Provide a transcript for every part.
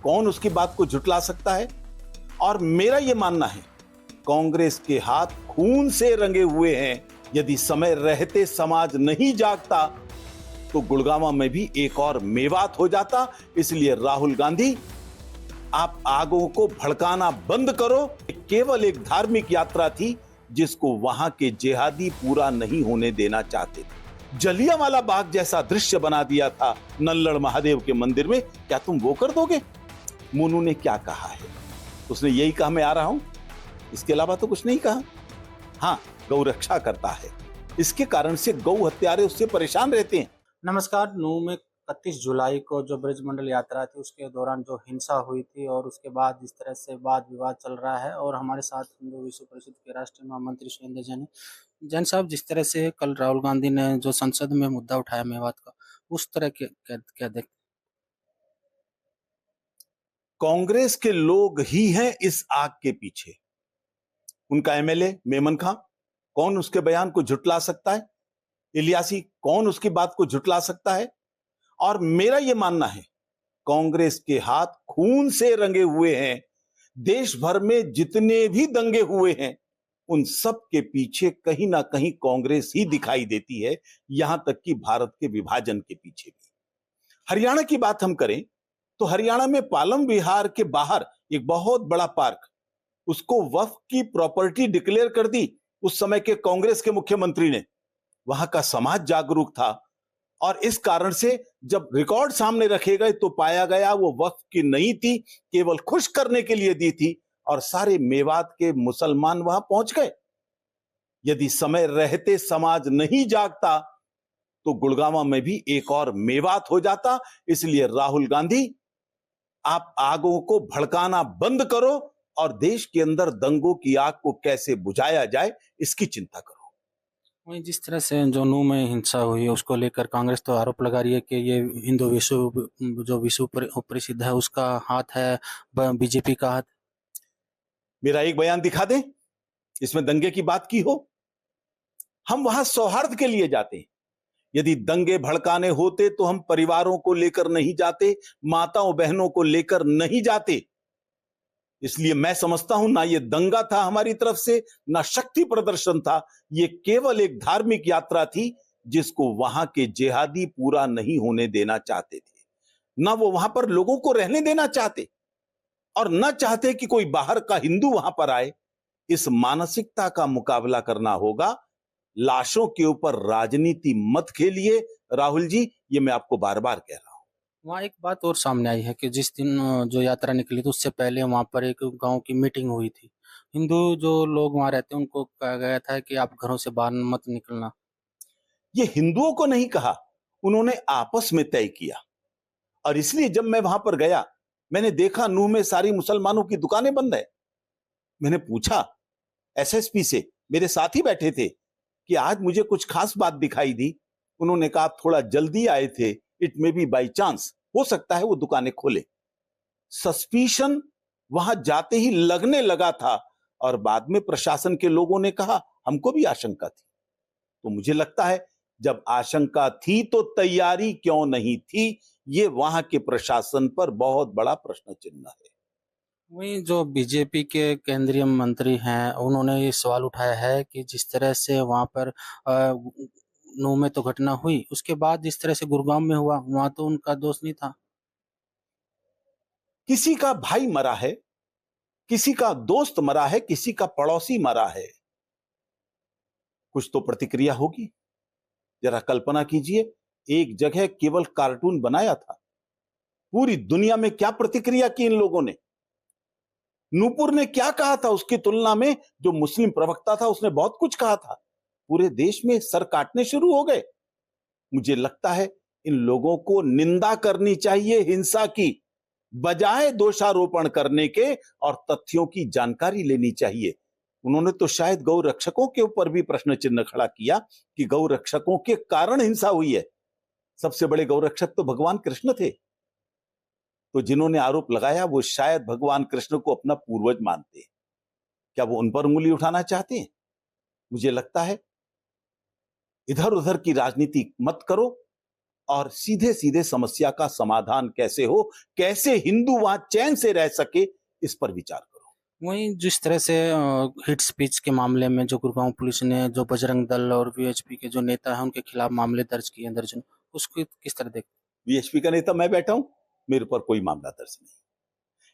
कौन उसकी बात को झुटला सकता है? और मेरा यह मानना है, कांग्रेस के हाथ खून से रंगे हुए हैं। यदि समय रहते समाज नहीं जागता तो गुड़गांव में भी एक और मेवात हो जाता। इसलिए राहुल गांधी, आप आगों को भड़काना बंद करो। केवल एक धार्मिक यात्रा थी जिसको वहां के जिहादी पूरा नहीं होने देना चाहते थे। जलियांवाला बाग जैसा दृश्य बना दिया था नल्लड़ महादेव के मंदिर में। क्या तुम वो कर दोगे? मोनू ने क्या कहा है? उसने यही कहा, मैं आ रहा हूं। इसके अलावा तो कुछ नहीं कहा। हाँ, गौ रक्षा करता है। इसके कारण से गौ हत्यारे उससे परेशान रहते हैं। नमस्कार। नूह में 31 जुलाई को जो ब्रजमंडल यात्रा थी उसके दौरान जो हिंसा हुई थी और उसके बाद जिस तरह से वाद विवाद चल रहा है, और हमारे साथ हिंदू विश्व परिषद के राष्ट्रीय महामंत्री सुरेंद्र जैन जैन साहब, जिस तरह से कल राहुल गांधी ने जो संसद में मुद्दा उठाया मेवात का, उस तरह के क्या देखते? कांग्रेस के लोग ही हैं इस आग के पीछे। उनका एमएलए मेमन खां, कौन उसके बयान को झुटला सकता है? इलियासी, कौन उसकी बात को झुटला सकता है? और मेरा यह मानना है, कांग्रेस के हाथ खून से रंगे हुए हैं। देश भर में जितने भी दंगे हुए हैं उन सब के पीछे कहीं ना कहीं कांग्रेस ही दिखाई देती है, यहां तक कि भारत के विभाजन के पीछे भी। हरियाणा की बात हम करें तो हरियाणा में पालम विहार के बाहर एक बहुत बड़ा पार्क, उसको वक्फ की प्रॉपर्टी डिक्लेयर कर दी उस समय के कांग्रेस के मुख्यमंत्री ने। वहां का समाज जागरूक था और इस कारण से जब रिकॉर्ड सामने रखे गए तो पाया गया वो वक्फ की नहीं थी, केवल खुश करने के लिए दी थी, और सारे मेवात के मुसलमान वहां पहुंच गए। यदि समय रहते समाज नहीं जागता तो गुड़गांव में भी एक और मेवात हो जाता। इसलिए राहुल गांधी, आप आगों को भड़काना बंद करो और देश के अंदर दंगों की आग को कैसे बुझाया जाए इसकी चिंता करो। वहीं जिस तरह से जो नूह में हिंसा हुई है उसको लेकर कांग्रेस तो आरोप लगा रही है कि ये हिंदू विश्व जो विश्व प्रसिद्ध है उसका हाथ है, बीजेपी का हाथ। मेरा एक बयान दिखा दें इसमें दंगे की बात की हो। हम वहां सौहार्द के लिए जाते हैं। यदि दंगे भड़काने होते तो हम परिवारों को लेकर नहीं जाते, माताओं बहनों को लेकर नहीं जाते। इसलिए मैं समझता हूं ना ये दंगा था हमारी तरफ से, ना शक्ति प्रदर्शन था। ये केवल एक धार्मिक यात्रा थी जिसको वहां के जिहादी पूरा नहीं होने देना चाहते थे। ना वो वहां पर लोगों को रहने देना चाहते और न चाहते कि कोई बाहर का हिंदू वहां पर आए। इस मानसिकता का मुकाबला करना होगा। लाशों के ऊपर राजनीति मत खेलिए राहुल जी, ये मैं आपको बार बार कह रहा हूं। वहाँ एक बात और सामने आई है कि जिस दिन जो यात्रा निकली थी उससे पहले वहाँ पर एक गांव की मीटिंग हुई थी। हिंदू जो लोग वहाँ रहते हैं उनको कहा गया था कि आप घरों से बाहर मत निकलना। ये हिंदुओं को नहीं कहा, उन्होंने आपस में तय किया। और इसलिए जब मैं वहां पर गया, मैंने देखा नूह में सारी मुसलमानों की दुकानें बंद है। मैंने पूछा एसएसपी से, मेरे साथ ही बैठे थे, कि आज मुझे कुछ खास बात दिखाई दी। उन्होंने कहा आप थोड़ा जल्दी आए थे, it may be by chance, हो सकता है वो दुकानें खोले। सस्पिशन वहां जाते ही लगने लगा था और बाद में प्रशासन के लोगों ने कहा हमको भी आशंका थी। तो मुझे लगता है जब आशंका थी तो तैयारी क्यों नहीं थी, ये वहां के प्रशासन पर बहुत बड़ा प्रश्न चिन्ह है। वहीं जो बीजेपी के केंद्रीय मंत्री हैं उन्होंने ये सवाल उठाया है कि जिस तरह से वहाँ पर नूह में तो घटना हुई, उसके बाद जिस तरह से गुरुग्राम में हुआ वहाँ तो उनका दोष नहीं था। किसी का भाई मरा है, किसी का दोस्त मरा है, किसी का पड़ोसी मरा है, कुछ तो प्रतिक्रिया होगी। जरा कल्पना कीजिए, एक जगह केवल कार्टून बनाया था, पूरी दुनिया में क्या प्रतिक्रिया की इन लोगों ने। नूपुर ने क्या कहा था उसकी तुलना में जो मुस्लिम प्रवक्ता था उसने बहुत कुछ कहा था। पूरे देश में सर काटने शुरू हो गए। मुझे लगता है इन लोगों को निंदा करनी चाहिए हिंसा की, बजाय दोषारोपण करने के, और तथ्यों की जानकारी लेनी चाहिए। उन्होंने तो शायद गौ रक्षकों के ऊपर भी प्रश्न चिन्ह खड़ा किया कि गौ रक्षकों के कारण हिंसा हुई है। सबसे बड़े गौ रक्षक तो भगवान कृष्ण थे। तो जिन्होंने आरोप लगाया वो शायद भगवान कृष्ण को अपना पूर्वज मानते हैं। क्या वो उन पर उंगली उठाना चाहते हैं? मुझे लगता है इधर उधर की राजनीति मत करो और सीधे सीधे समस्या का समाधान कैसे हो, कैसे हिंदू वहां चैन से रह सके, इस पर विचार करो। वहीं जिस तरह से हिट स्पीच के मामले में जो गुड़गांव पुलिस ने जो बजरंग दल और वीएचपी के जो नेता हैं उनके खिलाफ मामले दर्ज किए हैं दर्जन, उसको किस तरह देख? वीएचपी का नेता मैं बैठा हूं, मेरे पर कोई मामला दर्ज नहीं।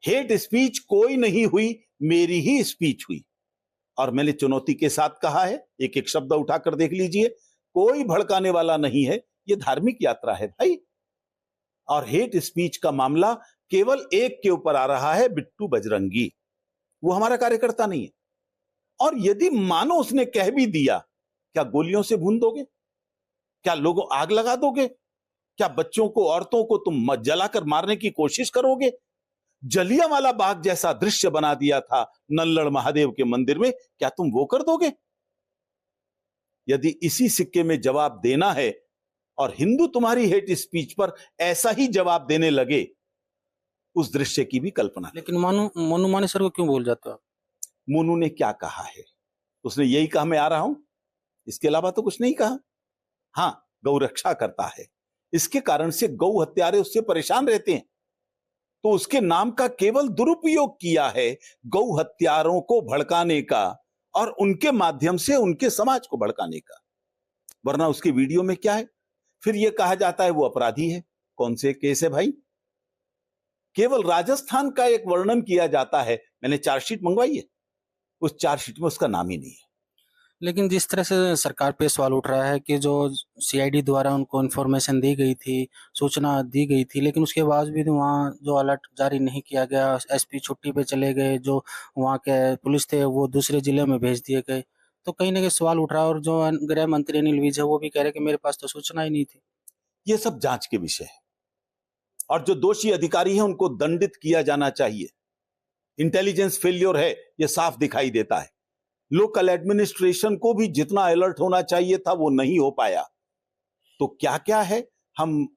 हेट स्पीच कोई नहीं हुई, मेरी ही स्पीच हुई, और मैंने चुनौती के साथ कहा है, एक एक शब्द उठाकर देख लीजिए, कोई भड़काने वाला नहीं है, ये धार्मिक यात्रा है भाई। और हेट स्पीच का मामला केवल एक के ऊपर आ रहा है, बिट्टू बजरंगी, वो हमारा कार्यकर्ता नहीं है। और यदि मानो उसने कह भी दिया, क्या गोलियों से भून दोगे? क्या लोगों आग लगा दोगे? क्या बच्चों को, औरतों को तुम जलाकर मारने की कोशिश करोगे? जलियांवाला बाग जैसा दृश्य बना दिया था नल्लड़ महादेव के मंदिर में, क्या तुम वो कर दोगे? यदि इसी सिक्के में जवाब देना है और हिंदू तुम्हारी हेट स्पीच पर ऐसा ही जवाब देने लगे, उस दृश्य की भी कल्पना। लेकिन मनु मानेसर को क्यों बोल जाते हो आप? मोनू ने क्या कहा है? उसने यही कहा मैं आ रहा हूं, इसके अलावा तो कुछ नहीं कहा। हां, गौ रक्षा करता है, इसके कारण से गौ हत्यारे उससे परेशान रहते हैं, तो उसके नाम का केवल दुरुपयोग किया है गौ हत्यारों को भड़काने का और उनके माध्यम से उनके समाज को भड़काने का। वरना उसकी वीडियो में क्या है? फिर यह कहा जाता है वो अपराधी है। कौन से केस है भाई? केवल राजस्थान का एक वर्णन किया जाता है, मैंने चार्जशीट मंगवाई है, उस चार्जशीट में उसका नाम ही नहीं है। लेकिन जिस तरह से सरकार पे सवाल उठ रहा है कि जो सीआईडी द्वारा उनको इन्फॉर्मेशन दी गई थी, सूचना दी गई थी, लेकिन उसके बावजूद भी वहाँ जो अलर्ट जारी नहीं किया गया, एसपी छुट्टी पे चले गए, जो वहाँ के पुलिस थे वो दूसरे जिले में भेज दिए गए, तो कहीं ना कहीं सवाल उठ रहा है। और जो गृह मंत्री अनिल विज है वो भी कह रहे कि मेरे पास तो सूचना ही नहीं थी। ये सब जांच के विषय है, और जो दोषी अधिकारी हैं उनको दंडित किया जाना चाहिए। इंटेलिजेंस फेल्योर है, यह साफ दिखाई देता है। लोकल एडमिनिस्ट्रेशन को भी जितना अलर्ट होना चाहिए था वो नहीं हो पाया। तो क्या क्या है, हम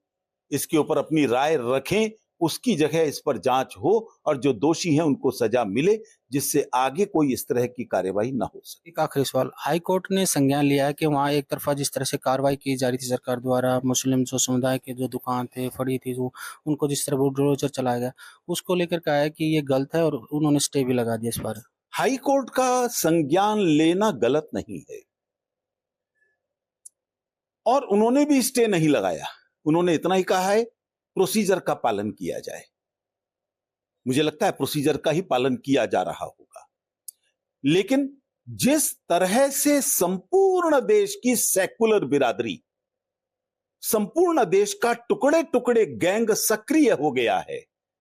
इसके ऊपर अपनी राय रखें, उसकी जगह इस पर जांच हो और जो दोषी हैं उनको सजा मिले, जिससे आगे कोई इस तरह की कार्यवाही ना हो सके। एक आखिरी सवाल, हाई कोर्ट ने संज्ञान लिया है कि वहाँ एक तरफा जिस तरह से कार्रवाई की जा रही थी सरकार द्वारा, मुस्लिम जो समुदाय के जो दुकान थे, फड़ी थी, जो उनको जिस तरह बुलडोजर चलाया गया, उसको लेकर कहा है कि ये गलत है और उन्होंने स्टे भी लगा दिया इस पर। हाई कोर्ट का संज्ञान लेना गलत नहीं है, और उन्होंने भी स्टे नहीं लगाया। उन्होंने इतना ही कहा है प्रोसीजर का पालन किया जाए। मुझे लगता है प्रोसीजर का ही पालन किया जा रहा होगा। लेकिन जिस तरह से संपूर्ण देश की सेकुलर बिरादरी, संपूर्ण देश का टुकड़े टुकड़े गैंग सक्रिय हो गया है,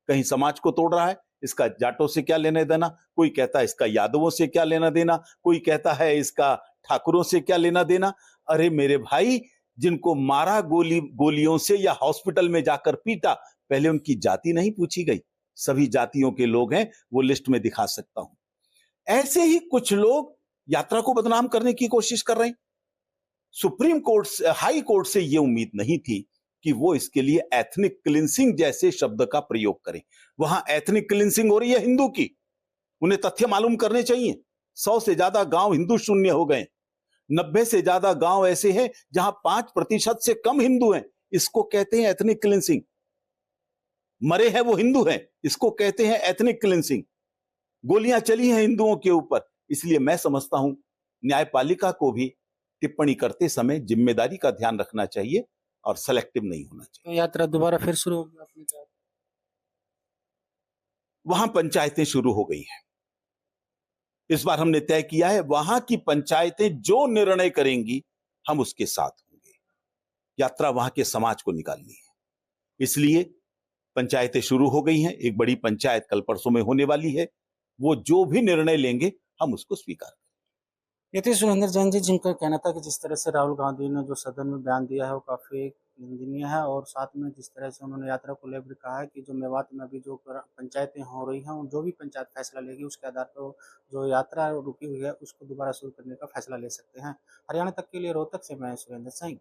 कहीं समाज को तोड़ रहा है, इसका जाटों से क्या लेने देना, कोई कहता है इसका यादवों से क्या लेना देना, कोई कहता है इसका ठाकुरों से क्या लेना देना। अरे मेरे भाई, जिनको मारा गोलियों से या हॉस्पिटल में जाकर पीटा, पहले उनकी जाति नहीं पूछी गई? सभी जातियों के लोग हैं, वो लिस्ट में दिखा सकता हूं। ऐसे ही कुछ लोग यात्रा को बदनाम करने की कोशिश कर रहे हैं। सुप्रीम कोर्ट से, हाई कोर्ट से यह उम्मीद नहीं थी कि वो इसके लिए एथनिक क्लिंसिंग जैसे शब्द का प्रयोग करें। वहां एथनिक क्लिंसिंग हो रही है हिंदू की, उन्हें तथ्य मालूम करने चाहिए। 100 से ज्यादा गांव हिंदू शून्य हो गए, 90 से ज्यादा गांव ऐसे हैं जहां 5% से कम हिंदू हैं, इसको कहते हैं एथनिक क्लिंसिंग। मरे हैं वो हिंदू हैं, इसको कहते हैं एथनिक क्लिंसिंग। गोलियां चली हैं हिंदुओं के ऊपर, इसलिए मैं समझता हूं न्यायपालिका को भी टिप्पणी करते समय जिम्मेदारी का ध्यान रखना चाहिए और सेलेक्टिव नहीं होना चाहिए। तो यात्रा दोबारा फिर शुरू होगी आपने कहा? वहां पंचायतें शुरू हो गई हैं। इस बार हमने तय किया है वहां की पंचायतें जो निर्णय करेंगी हम उसके साथ होंगे। यात्रा वहां के समाज को निकालनी है, इसलिए पंचायतें शुरू हो गई हैं। एक बड़ी पंचायत कल परसों में होने वाली है, वो जो भी निर्णय लेंगे हम उसको स्वीकार करेंगे। ये थे सुरेंद्र जैन जी, जिनका कहना था कि जिस तरह से राहुल गांधी ने जो सदन में बयान दिया है वो काफ़ी निंदनीय है, और साथ में जिस तरह से उन्होंने यात्रा को लेकर कहा है कि जो मेवात में अभी जो पंचायतें हो रही हैं, जो भी पंचायत फैसला लेगी उसके आधार पर जो यात्रा रुकी हुई है उसको दोबारा शुरू करने का फैसला ले सकते हैं। हरियाणा तक के लिए रोहतक से मैं सुरेंद्र सिंह।